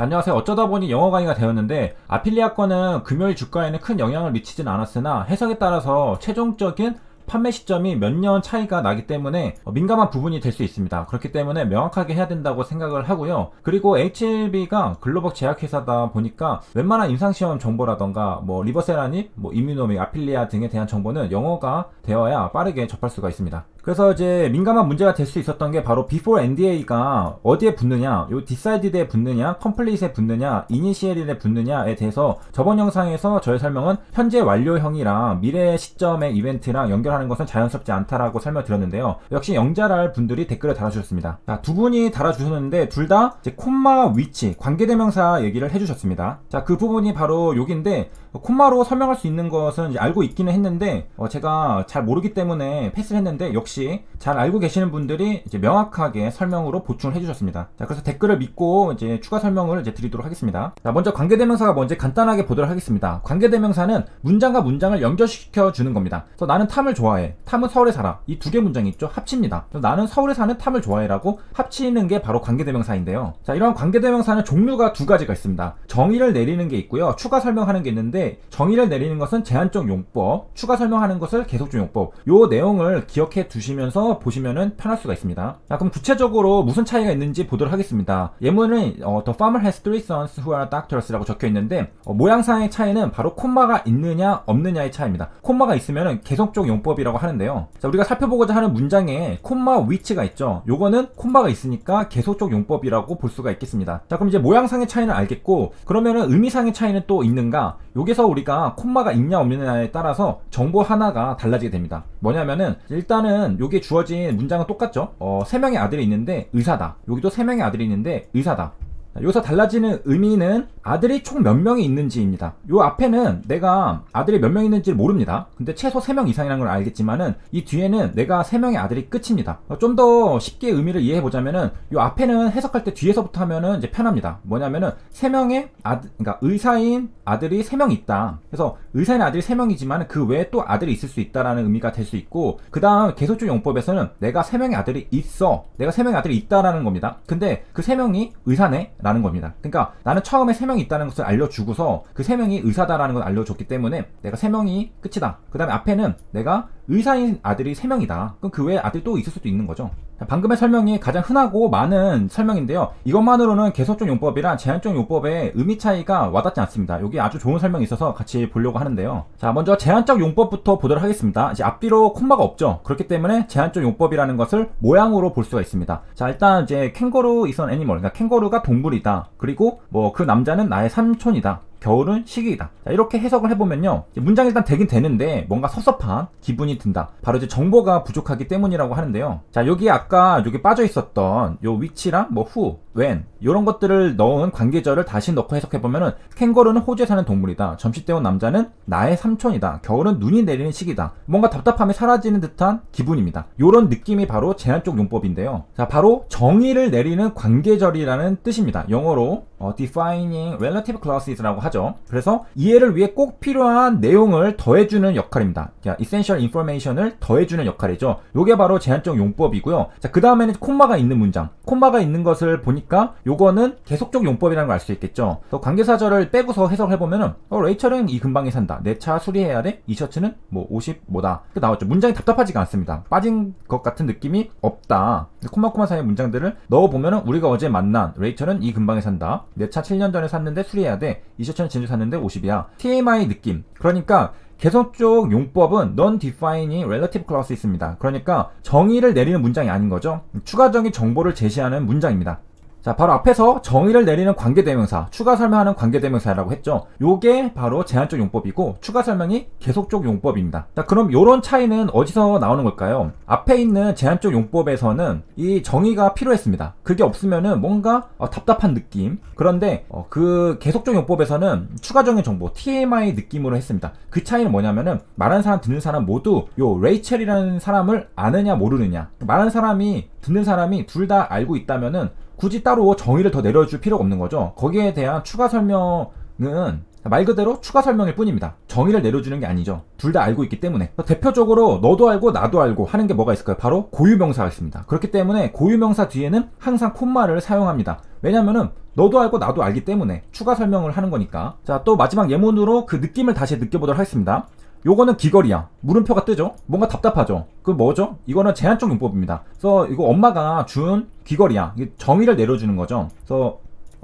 안녕하세요. 어쩌다 보니 영어 강의가 되었는데 아필리아권은 금요일 주가에는 큰 영향을 미치진 않았으나 해석에 따라서 최종적인 판매 시점이 몇 년 차이가 나기 때문에 민감한 부분이 될 수 있습니다. 그렇기 때문에 명확하게 해야 된다고 생각을 하고요. 그리고 HLB가 글로벌 제약회사다 보니까 웬만한 임상시험 정보라던가 리버세라닙, 이뮤노믹, 아필리아 등에 대한 정보는 영어가 되어야 빠르게 접할 수가 있습니다. 그래서 이제 민감한 문제가 될 수 있었던 게 바로 before NDA가 어디에 붙느냐, 요 decided에 붙느냐, complete에 붙느냐, initial에 붙느냐에 대해서 저번 영상에서 저의 설명은 현재 완료형이랑 미래 시점의 이벤트랑 연결하는 것은 자연스럽지 않다라고 설명드렸는데요. 역시 영잘할 분들이 댓글을 달아주셨습니다. 자, 두 분이 달아주셨는데 둘 다 콤마 위치, 관계대명사 얘기를 해주셨습니다. 자, 그 부분이 바로 여기인데 콤마로 설명할 수 있는 것은 이제 알고 있기는 했는데 제가 잘 모르기 때문에 패스를 했는데 역시 잘 알고 계시는 분들이 이제 명확하게 설명으로 보충을 해주셨습니다. 자, 그래서 댓글을 믿고 이제 추가 설명을 이제 드리도록 하겠습니다. 자, 먼저 관계대명사가 뭔지 간단하게 보도록 하겠습니다. 관계대명사는 문장과 문장을 연결시켜 주는 겁니다. 그래서 나는 탐을 좋아해. 탐은 서울에 살아. 이 두 개 문장이 있죠. 합칩니다. 그래서 나는 서울에 사는 탐을 좋아해라고 합치는 게 바로 관계대명사인데요. 자, 이런 관계대명사는 종류가 두 가지가 있습니다. 정의를 내리는 게 있고요. 추가 설명하는 게 있는데 정의를 내리는 것은 제한적 용법, 추가 설명하는 것을 계속적 용법. 요 내용을 기억해 두시면서 보시면은 편할 수가 있습니다. 자, 그럼 구체적으로 무슨 차이가 있는지 보도록 하겠습니다. 예문은 The farmer has three sons who are doctors라고 적혀 있는데 모양상의 차이는 바로 콤마가 있느냐 없느냐의 차이입니다. 콤마가 있으면은 계속적 용법이라고 하는데요. 자, 우리가 살펴보고자 하는 문장에 콤마 위치가 있죠. 요거는 콤마가 있으니까 계속적 용법이라고 볼 수가 있겠습니다. 자, 그럼 이제 모양상의 차이는 알겠고 그러면은 의미상의 차이는 또 있는가? 여기서 우리가 콤마가 있냐 없느냐에 따라서 정보 하나가 달라지게 됩니다. 뭐냐면은 일단은 여기에 주어진 문장은 똑같죠. 3명의 아들이 있는데 의사다. 여기도 3명의 아들이 있는데 의사다. 여기서 달라지는 의미는 아들이 총 몇 명이 있는지입니다. 요 앞에는 내가 아들이 몇 명 있는지를 모릅니다. 근데 최소 3명 이상이라는 걸 알겠지만은 이 뒤에는 내가 3명의 아들이 끝입니다. 좀 더 쉽게 의미를 이해해보자면은 요 앞에는 해석할 때 뒤에서부터 하면은 이제 편합니다. 뭐냐면은 3명의 아들, 그러니까 의사인 아들이 3명 있다. 그래서 의사인 아들이 3명이지만 그 외에 또 아들이 있을 수 있다라는 의미가 될 수 있고, 그 다음 계속적 용법에서는 내가 3명의 아들이 있어. 내가 3명의 아들이 있다라는 겁니다. 근데 그 3명이 의사네? 라는 겁니다. 그러니까 나는 처음에 3명이 있다는 것을 알려주고서 그 3명이 의사다라는 걸 알려줬기 때문에 내가 3명이 끝이다. 그 다음에 앞에는 내가 의사인 아들이 3명이다. 그럼 그 외에 아들이 또 있을 수도 있는 거죠. 방금의 설명이 가장 흔하고 많은 설명인데요. 이것만으로는 계속적 용법이랑 제한적 용법의 의미 차이가 와닿지 않습니다. 여기 아주 좋은 설명이 있어서 같이 보려고 하는데요. 자, 먼저 제한적 용법부터 보도록 하겠습니다. 이제 앞뒤로 콤마가 없죠. 그렇기 때문에 제한적 용법이라는 것을 모양으로 볼 수가 있습니다. 자, 일단 이제 캥거루 is an animal. 그러니까 캥거루가 동물이다. 그리고 그 남자는 나의 삼촌이다. 겨울은 시기이다. 자, 이렇게 해석을 해보면요. 문장이 일단 되긴 되는데 뭔가 섭섭한 기분이 든다. 바로 이제 정보가 부족하기 때문이라고 하는데요. 자, 여기 아까 여기 빠져 있었던 요 위치랑 who, when 이런 것들을 넣은 관계절을 다시 넣고 해석해보면은 캥거루는 호주에 사는 동물이다. 점심 때 온 남자는 나의 삼촌이다. 겨울은 눈이 내리는 시기다. 뭔가 답답함이 사라지는 듯한 기분입니다. 요런 느낌이 바로 제한적 용법인데요. 자, 바로 정의를 내리는 관계절이라는 뜻입니다. 영어로 defining relative clauses라고 하죠. 그래서 이해를 위해 꼭 필요한 내용을 더해주는 역할입니다. essential information을 더해주는 역할이죠. 요게 바로 제한적 용법이고요. 자, 그 다음에는 콤마가 있는 문장. 콤마가 있는 것을 보니까 요거는 계속적 용법이라는 걸 알 수 있겠죠. 또 관계사절을 빼고서 해석을 해보면은 레이첼은 이 근방에 산다. 내 차 수리해야 돼. 이 셔츠는 50 뭐다. 이렇게 나왔죠. 문장이 답답하지가 않습니다. 빠진 것 같은 느낌이 없다. 콤마 사이의 문장들을 넣어보면은 우리가 어제 만난 레이첼은 이 근방에 산다. 내 차 7년 전에 샀는데 수리해야 돼. 이 셔츠는 진주 샀는데 50이야. TMI 느낌. 그러니까 계속적 용법은 non-defining relative clauses입니다. 그러니까 정의를 내리는 문장이 아닌 거죠. 추가적인 정보를 제시하는 문장입니다. 자, 바로 앞에서 정의를 내리는 관계대명사, 추가 설명하는 관계대명사라고 했죠. 요게 바로 제한적 용법이고 추가 설명이 계속적 용법입니다. 자, 그럼 요런 차이는 어디서 나오는 걸까요? 앞에 있는 제한적 용법에서는 이 정의가 필요했습니다. 그게 없으면은 뭔가 답답한 느낌. 그런데 그 계속적 용법에서는 추가적인 정보, TMI 느낌으로 했습니다. 그 차이는 뭐냐면은 말하는 사람, 듣는 사람 모두 요 레이첼이라는 사람을 아느냐 모르느냐. 말하는 사람이, 듣는 사람이 둘 다 알고 있다면은 굳이 따로 정의를 더 내려줄 필요가 없는 거죠. 거기에 대한 추가 설명은 말 그대로 추가 설명일 뿐입니다. 정의를 내려주는 게 아니죠. 둘 다 알고 있기 때문에. 대표적으로 너도 알고 나도 알고 하는 게 뭐가 있을까요? 바로 고유명사가 있습니다. 그렇기 때문에 고유명사 뒤에는 항상 콤마를 사용합니다. 왜냐면은 너도 알고 나도 알기 때문에 추가 설명을 하는 거니까. 자, 또 마지막 예문으로 그 느낌을 다시 느껴보도록 하겠습니다. 요거는 귀걸이야. 물음표가 뜨죠? 뭔가 답답하죠? 그 뭐죠? 이거는 제한적 용법입니다. 그래서 이거 엄마가 준 귀걸이야. 정의를 내려주는 거죠. 그래서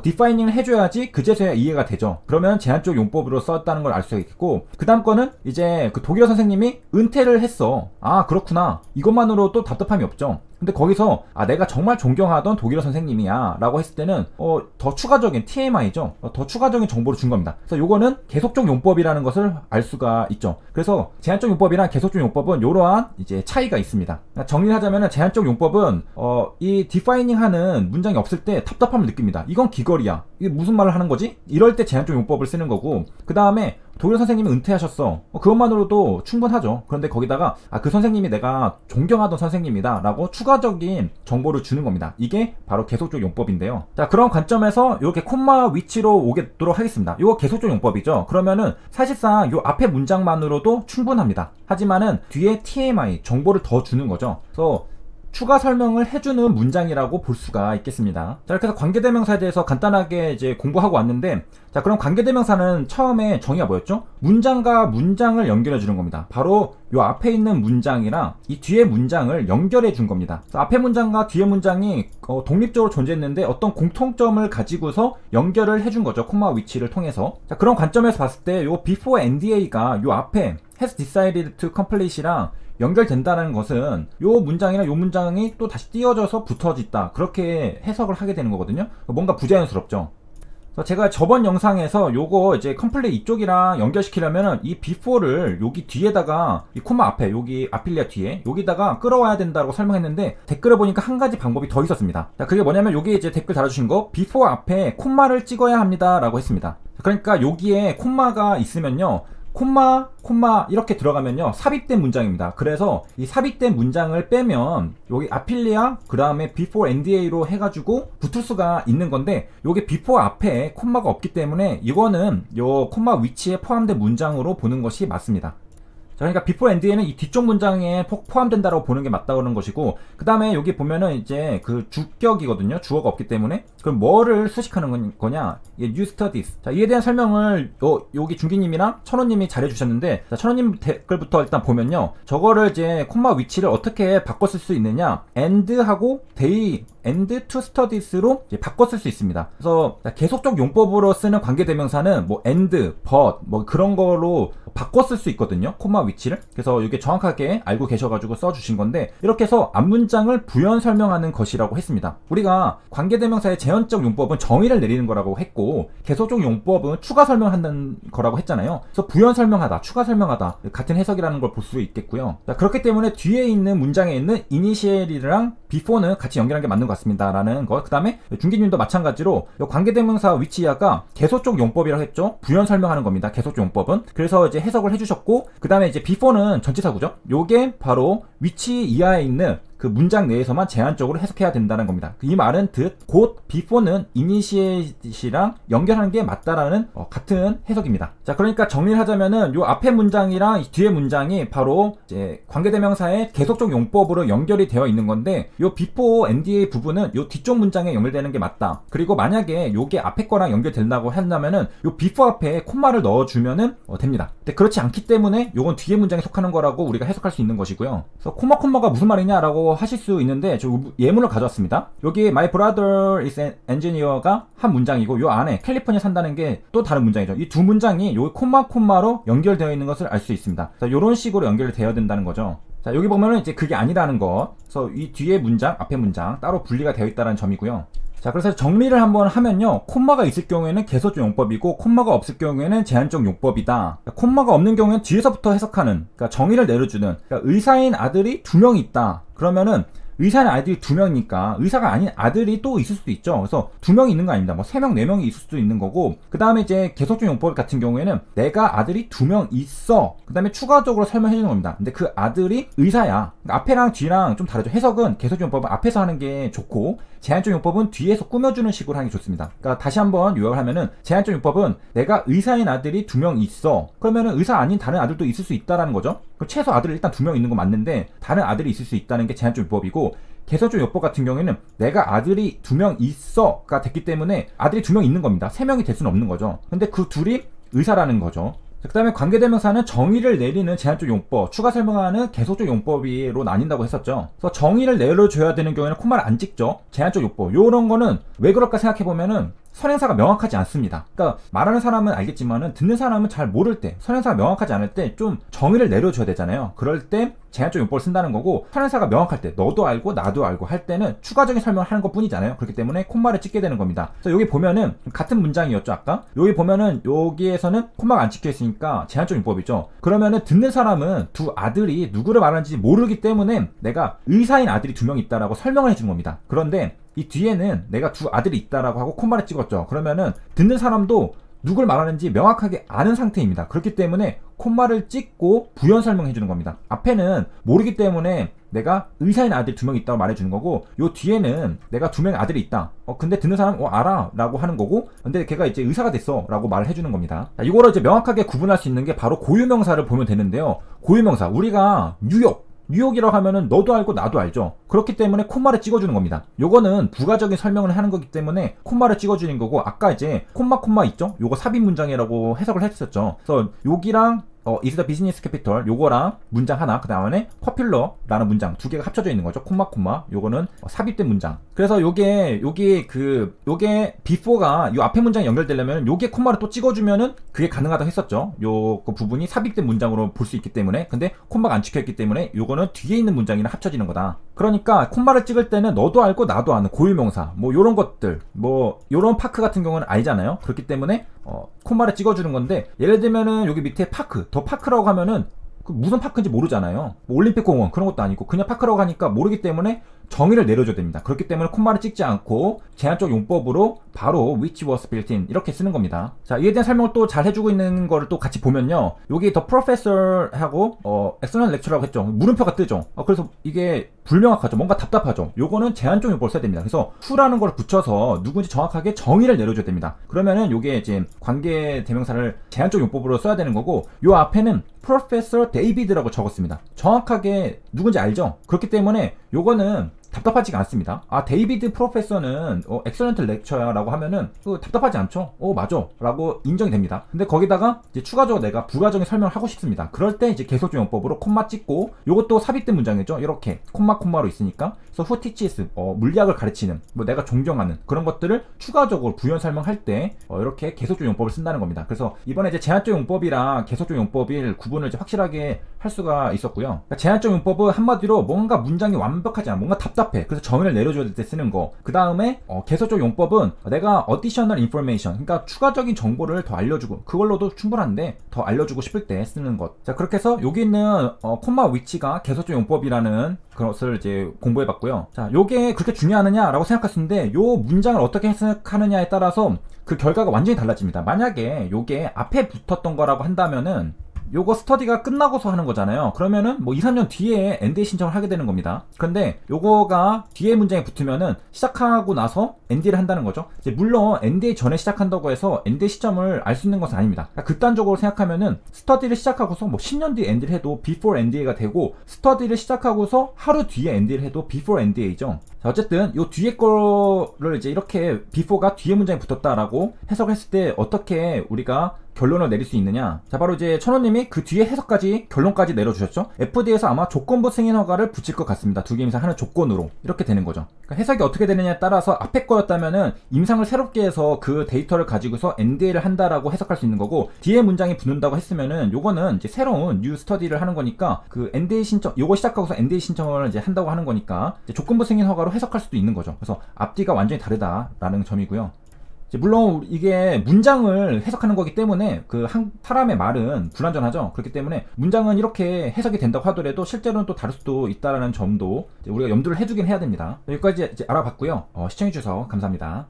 디파이닝을 해줘야지 그제서야 이해가 되죠. 그러면 제한적 용법으로 썼다는 걸 알 수가 있겠고, 그 다음 거는 이제 그 독일어 선생님이 은퇴를 했어. 아, 그렇구나. 이것만으로도 답답함이 없죠. 근데 거기서 내가 정말 존경하던 독일어 선생님이야 라고 했을 때는 더 추가적인 TMI죠. 더 추가적인 정보를 준 겁니다. 그래서 요거는 계속적 용법이라는 것을 알 수가 있죠. 그래서 제한적 용법이랑 계속적 용법은 이러한 이제 차이가 있습니다. 정리를 하자면 제한적 용법은 이 디파이닝 하는 문장이 없을 때 답답함을 느낍니다. 이건 귀걸이야. 이게 무슨 말을 하는 거지? 이럴 때 제한적 용법을 쓰는 거고, 그 다음에 독일어 선생님이 은퇴하셨어. 그것만으로도 충분하죠. 그런데 거기다가 그 선생님이 내가 존경하던 선생님이다 라고 추가적인 정보를 주는 겁니다. 이게 바로 계속적 용법인데요. 자, 그런 관점에서 이렇게 콤마 위치로 오겠도록 하겠습니다. 이거 계속적 용법이죠. 그러면은 사실상 이 앞에 문장만으로도 충분합니다. 하지만은 뒤에 TMI 정보를 더 주는 거죠. 그래서 추가 설명을 해주는 문장이라고 볼 수가 있겠습니다. 자, 이렇게 해서 관계대명사에 대해서 간단하게 이제 공부하고 왔는데, 자, 그럼 관계대명사는 처음에 정의가 뭐였죠? 문장과 문장을 연결해 주는 겁니다. 바로 요 앞에 있는 문장이랑 이 뒤에 문장을 연결해 준 겁니다. 그래서 앞에 문장과 뒤에 문장이 독립적으로 존재했는데 어떤 공통점을 가지고서 연결을 해준 거죠. 콤마 위치를 통해서. 자, 그런 관점에서 봤을 때 요 before NDA가 요 앞에 has decided to complete이랑 연결된다는 것은 요 문장이나 요 문장이 또 다시 띄어져서 붙어졌다, 그렇게 해석을 하게 되는 거거든요. 뭔가 부자연스럽죠. 제가 저번 영상에서 요거 이제 컴플릿 이쪽이랑 연결시키려면은 이 before를 여기 뒤에다가 이 콤마 앞에 여기 아필리아 뒤에 여기다가 끌어와야 된다고 설명했는데, 댓글을 보니까 한 가지 방법이 더 있었습니다. 자, 그게 뭐냐면 여기 이제 댓글 달아주신 거 before 앞에 콤마를 찍어야 합니다 라고 했습니다. 그러니까 여기에 콤마가 있으면요, 콤마 이렇게 들어가면요 삽입된 문장입니다. 그래서 이 삽입된 문장을 빼면 여기 아필리아 그 다음에 before NDA로 해가지고 붙을 수가 있는 건데, 여기 before 앞에 콤마가 없기 때문에 이거는 요 콤마 위치에 포함된 문장으로 보는 것이 맞습니다. 자, 그러니까 before NDA는 이 뒤쪽 문장에 포함된다라고 보는 게 맞다고 하는 것이고, 그 다음에 여기 보면은 이제 그 주격이거든요. 주어가 없기 때문에. 그럼 뭐를 수식하는 거냐? you studies. 자, 이에 대한 설명을 여기 중기님이랑 천호님이 잘해주셨는데, 자, 천호님 댓글부터 일단 보면요, 저거를 이제 콤마 위치를 어떻게 바꿔 쓸 수 있느냐? and하고 they, and to studies로 이제 바꿔 쓸 수 있습니다. 그래서 계속적 용법으로 쓰는 관계대명사는 뭐 and, but 뭐 그런 거로 바꿔 쓸 수 있거든요. 콤마 위치를. 그래서 이게 정확하게 알고 계셔가지고 써주신 건데, 이렇게 해서 앞문장을 부연 설명하는 것이라고 했습니다. 우리가 관계대명사의 제한적 용법은 정의를 내리는 거라고 했고, 계속적 용법은 추가 설명한다는 거라고 했잖아요. 그래서 부연 설명하다, 추가 설명하다 같은 해석이라는 걸 볼 수 있겠고요. 자, 그렇기 때문에 뒤에 있는 문장에 있는 이니시엘이랑 before는 같이 연결하는 게 맞는 것 같습니다 라는 것. 그 다음에 중기님도 마찬가지로 관계대명사 위치야가 계속적 용법이라고 했죠. 부연 설명하는 겁니다. 계속적 용법은. 그래서 이제 해석을 해주셨고, 그 다음에 이제 before는 전치사구죠. 요게 바로 위치 이하에 있는 그 문장 내에서만 제한적으로 해석해야 된다는 겁니다. 이 말은 곧 before는 initiate이랑 연결하는 게 맞다라는 같은 해석입니다. 자, 그러니까 정리를 하자면은 요 앞에 문장이랑 뒤에 문장이 바로 이제 관계대명사의 계속적 용법으로 연결이 되어 있는 건데, 요 before NDA 부분은 요 뒤쪽 문장에 연결되는 게 맞다. 그리고 만약에 요게 앞에 거랑 연결된다고 한다면은 요 before 앞에 콤마를 넣어주면은 됩니다. 근데 그렇지 않기 때문에 요건 뒤에 문장에 속하는 거라고 우리가 해석할 수 있는 것이고요. 그래서 콤마가 무슨 말이냐라고 하실 수 있는데, 저 예문을 가져왔습니다. 여기 my brother is an engineer가 한 문장이고, 요 안에 캘리포니아 산다는 게 또 다른 문장이죠. 이 두 문장이 요 콤마로 연결되어 있는 것을 알 수 있습니다. 자, 요런 식으로 연결되어야 된다는 거죠. 자, 여기 보면은 이제 그게 아니라는 거. 그래서 이 뒤에 문장, 앞에 문장 따로 분리가 되어 있다는 점이고요. 자, 그래서 정리를 한번 하면요, 콤마가 있을 경우에는 계속적 용법이고, 콤마가 없을 경우에는 제한적 용법이다. 콤마가 없는 경우에는 뒤에서부터 해석하는, 그러니까 정의를 내려주는, 그러니까 의사인 아들이 2명이 있다. 그러면은 의사는 아이들이 2명이니까 의사가 아닌 아들이 또 있을 수도 있죠. 그래서 2명이 있는 거 아닙니다. 뭐 3명, 4명이 있을 수도 있는 거고, 그 다음에 이제 계속적 용법 같은 경우에는 내가 아들이 2명 있어. 그 다음에 추가적으로 설명해 주는 겁니다. 근데 그 아들이 의사야. 그러니까 앞에랑 뒤랑 좀 다르죠. 해석은 계속적 용법은 앞에서 하는 게 좋고, 제한적 용법은 뒤에서 꾸며주는 식으로 하는 게 좋습니다. 그러니까 다시 한번 요약을 하면은, 제한적 용법은 내가 의사인 아들이 2명 있어. 그러면은 의사 아닌 다른 아들도 있을 수 있다라는 거죠. 그럼 최소 아들이 일단 2명 있는 거 맞는데 다른 아들이 있을 수 있다는 게 제한적 용법이고, 개선적 요법 같은 경우에는 내가 아들이 2명 있어가 됐기 때문에 아들이 2명 있는 겁니다. 3명이 될 수는 없는 거죠. 근데 그 둘이 의사라는 거죠. 그 다음에 관계대명사는 정의를 내리는 제한적 용법, 추가 설명하는 계속적 용법으로 나뉜다고 했었죠. 그래서 정의를 내려줘야 되는 경우에는 콤마를 안 찍죠. 제한적 용법. 요런 거는 왜 그럴까 생각해보면은 선행사가 명확하지 않습니다. 그러니까 말하는 사람은 알겠지만은 듣는 사람은 잘 모를 때, 선행사가 명확하지 않을 때 좀 정의를 내려줘야 되잖아요. 그럴 때 제한적 용법을 쓴다는 거고, 선행사가 명확할 때, 너도 알고 나도 알고 할 때는 추가적인 설명을 하는 것 뿐이잖아요. 그렇기 때문에 콤마를 찍게 되는 겁니다. 그래서 여기 보면은 같은 문장이었죠, 아까. 여기 보면은 여기에서는 콤마가 안 찍혀 있으니까 제한적 용법이죠. 그러면은 듣는 사람은 두 아들이 누구를 말하는지 모르기 때문에 내가 의사인 아들이 2명 있다라고 설명을 해준 겁니다. 그런데 이 뒤에는 내가 두 아들이 있다라고 하고 콤마를 찍었죠. 그러면은 듣는 사람도 누굴 말하는지 명확하게 아는 상태입니다. 그렇기 때문에 콤마를 찍고 부연 설명해 주는 겁니다. 앞에는 모르기 때문에 내가 의사인 아들이 2명 있다고 말해주는 거고, 요 뒤에는 내가 2명의 아들이 있다. 근데 듣는 사람은 알아 라고 하는 거고, 근데 걔가 이제 의사가 됐어 라고 말을 해주는 겁니다. 자, 이거를 이제 명확하게 구분할 수 있는 게 바로 고유명사를 보면 되는데요. 고유명사, 우리가 뉴욕이라고 하면은 너도 알고 나도 알죠. 그렇기 때문에 콤마를 찍어주는 겁니다. 요거는 부가적인 설명을 하는 거기 때문에 콤마를 찍어주는 거고, 아까 이제 콤마 있죠? 요거 삽입 문장이라고 해석을 했었죠. 그래서 여기랑 is the business capital 요거랑 문장 하나, 그 다음에 popular라는 문장 2개가 합쳐져 있는 거죠. 콤마 요거는 삽입된 문장. 그래서 요게 before가 요 앞에 문장이 연결되려면 요게 콤마를 또 찍어주면은 그게 가능하다고 했었죠. 요 그 부분이 삽입된 문장으로 볼 수 있기 때문에. 근데 콤마가 안 찍혀있기 때문에 요거는 뒤에 있는 문장이랑 합쳐지는 거다. 그러니까 콤마를 찍을 때는 너도 알고 나도 아는 고유명사, 뭐 요런 것들, 뭐 요런 파크 같은 경우는 알잖아요. 그렇기 때문에 콤마를 찍어주는 건데, 예를 들면은 여기 밑에 더 파크라고 하면은 그 무슨 파크인지 모르잖아요. 뭐 올림픽 공원 그런 것도 아니고 그냥 파크라고 하니까 모르기 때문에 정의를 내려줘야 됩니다. 그렇기 때문에 콤마를 찍지 않고 제한적 용법으로 바로 which was built in 이렇게 쓰는 겁니다. 자, 이에 대한 설명을 또 잘 해주고 있는 거를 또 같이 보면요, 여기 the professor 하고 excellent lecturer라고 했죠. 물음표가 뜨죠. 그래서 이게 불명확하죠. 뭔가 답답하죠. 요거는 제한적 용법을 써야 됩니다. 그래서 who라는 걸 붙여서 누군지 정확하게 정의를 내려줘야 됩니다. 그러면은 요게 이제 관계 대명사를 제한적 용법으로 써야 되는 거고, 요 앞에는 Professor David라고 적었습니다. 정확하게 누군지 알죠? 그렇기 때문에 요거는 답답하지가 않습니다. 데이비드 프로페서는 엑셀런트 렉처야라고 하면은 답답하지 않죠? 맞아 라고 인정이 됩니다. 근데 거기다가 이제 추가적으로 내가 부가적인 설명을 하고 싶습니다. 그럴 때 이제 계속적 용법으로 콤마 찍고, 요것도 삽입된 문장이죠. 이렇게 콤마로 있으니까. 그래서 who teaches 물리학을 가르치는, 뭐 내가 존경하는 그런 것들을 추가적으로 부연 설명할 때 이렇게 계속적 용법을 쓴다는 겁니다. 그래서 이번에 이제 제한적 용법이랑 계속적 용법일 구분을 이제 확실하게 할 수가 있었고요. 그러니까 제한적 용법은 한마디로 뭔가 문장이 완벽하지 않아, 뭔가 답답해. 그래서 정의를 내려줘야 될 때 쓰는 거. 그 다음에 계속적 용법은 내가 additional information, 그러니까 추가적인 정보를 더 알려주고, 그걸로도 충분한데 더 알려주고 싶을 때 쓰는 것. 자, 그렇게 해서 여기 있는 콤마 위치가 계속적 용법이라는 것을 이제 공부해봤고요. 자, 요게 그렇게 중요하느냐라고 생각할 수 있는데, 요 문장을 어떻게 해석하느냐에 따라서 그 결과가 완전히 달라집니다. 만약에 요게 앞에 붙었던 거라고 한다면은 요거 스터디가 끝나고서 하는 거잖아요. 그러면은 뭐 2, 3년 뒤에 NDA 신청을 하게 되는 겁니다. 그런데 요거가 뒤에 문장에 붙으면은 시작하고 나서 NDA를 한다는 거죠. 이제 물론 NDA 전에 시작한다고 해서 NDA 시점을 알 수 있는 것은 아닙니다. 그러니까 극단적으로 생각하면은 스터디를 시작하고서 뭐 10년 뒤에 NDA를 해도 before NDA가 되고, 스터디를 시작하고서 하루 뒤에 NDA를 해도 before NDA죠. 자, 어쨌든 요 뒤에 거를 이제 이렇게 before가 뒤에 문장에 붙었다라고 해석했을 때 어떻게 우리가 결론을 내릴 수 있느냐. 자, 바로 이제 천호님이 그 뒤에 해석까지, 결론까지 내려주셨죠. FDA에서 아마 조건부 승인 허가를 붙일 것 같습니다. 두 개 임상 하는 조건으로 이렇게 되는 거죠. 그러니까 해석이 어떻게 되느냐에 따라서 앞에 거였다면은 임상을 새롭게 해서 그 데이터를 가지고서 NDA를 한다라고 해석할 수 있는 거고, 뒤에 문장이 붙는다고 했으면은 요거는 이제 새로운 뉴 스터디를 하는 거니까 그 NDA 신청, 요거 시작하고서 NDA 신청을 이제 한다고 하는 거니까 이제 조건부 승인 허가로 해석할 수도 있는 거죠. 그래서 앞뒤가 완전히 다르다라는 점이고요. 물론 이게 문장을 해석하는 거기 때문에 그 한 사람의 말은 불완전하죠. 그렇기 때문에 문장은 이렇게 해석이 된다고 하더라도 실제로는 또 다를 수도 있다라는 점도 우리가 염두를 해두긴 해야 됩니다. 여기까지 이제 알아봤고요. 시청해주셔서 감사합니다.